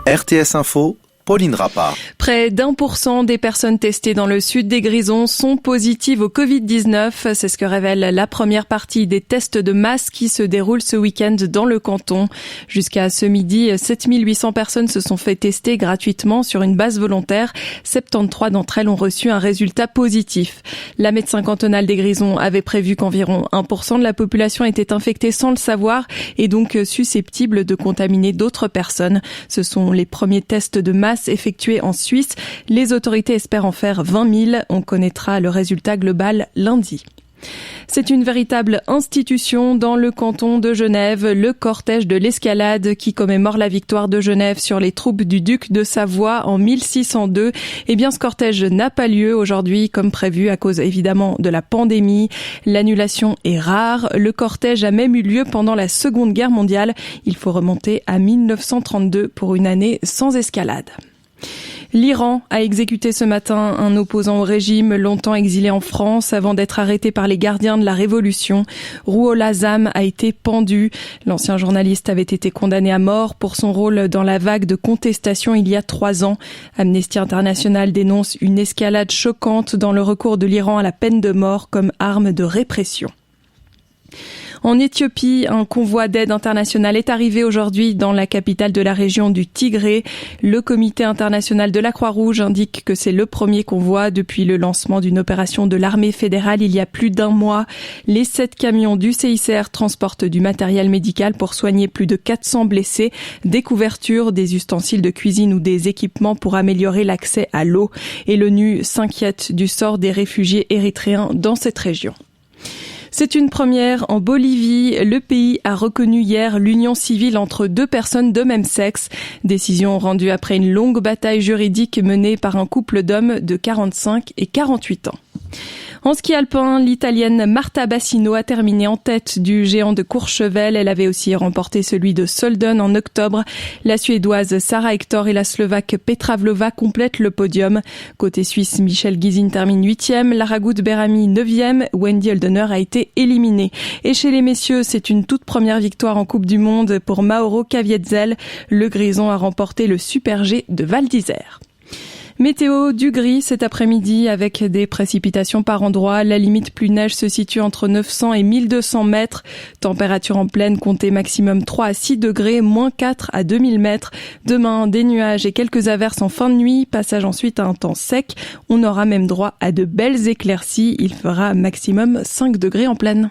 RTS Info, Pauline Rappa. Près d'1% des personnes testées dans le sud des Grisons sont positives au Covid-19. C'est ce que révèle la première partie des tests de masse qui se déroulent ce week-end dans le canton. Jusqu'à ce midi, 7800 personnes se sont fait tester gratuitement sur une base volontaire. 73 d'entre elles ont reçu un résultat positif. La médecin cantonale des Grisons avait prévu qu'environ 1% de la population était infectée sans le savoir et donc susceptible de contaminer d'autres personnes. Ce sont les premiers tests de masse effectués en Suisse. Les autorités espèrent en faire 20 000. On connaîtra le résultat global lundi. C'est une véritable institution dans le canton de Genève, le cortège de l'escalade qui commémore la victoire de Genève sur les troupes du duc de Savoie en 1602. Eh bien, ce cortège n'a pas lieu aujourd'hui comme prévu à cause évidemment de la pandémie. L'annulation est rare. Le cortège a même eu lieu pendant la Seconde Guerre mondiale. Il faut remonter à 1932 pour une année sans escalade. L'Iran a exécuté ce matin un opposant au régime longtemps exilé en France avant d'être arrêté par les gardiens de la Révolution. Rouhollah Azam a été pendu. L'ancien journaliste avait été condamné à mort pour son rôle dans la vague de contestation il y a 3 ans. Amnesty International dénonce une escalade choquante dans le recours de l'Iran à la peine de mort comme arme de répression. En Éthiopie, un convoi d'aide internationale est arrivé aujourd'hui dans la capitale de la région du Tigré. Le comité international de la Croix-Rouge indique que c'est le premier convoi depuis le lancement d'une opération de l'armée fédérale il y a plus d'1 mois. Les 7 camions du CICR transportent du matériel médical pour soigner plus de 400 blessés, des couvertures, des ustensiles de cuisine ou des équipements pour améliorer l'accès à l'eau. Et l'ONU s'inquiète du sort des réfugiés érythréens dans cette région. C'est une première en Bolivie. Le pays a reconnu hier l'union civile entre 2 personnes de même sexe. Décision rendue après une longue bataille juridique menée par un couple d'hommes de 45 et 48 ans. En ski alpin, l'Italienne Marta Bassino a terminé en tête du géant de Courchevel. Elle avait aussi remporté celui de Solden en octobre. La Suédoise Sara Hector et la Slovaque Petra Vlova complètent le podium. Côté suisse, Michel Guizine termine 8e, Lara Gut-Berami 9e, Wendy Holdener a été éliminée. Et chez les messieurs, c'est une toute première victoire en Coupe du Monde pour Mauro Caviezel. Le Grison a remporté le Super G de Val d'Isère. Météo, du gris cet après-midi avec des précipitations par endroits. La limite plus neige se situe entre 900 et 1200 mètres. Température en pleine, comptez maximum 3 à 6 degrés, moins 4 à 2000 mètres. Demain, des nuages et quelques averses en fin de nuit. Passage ensuite à un temps sec. On aura même droit à de belles éclaircies. Il fera maximum 5 degrés en pleine.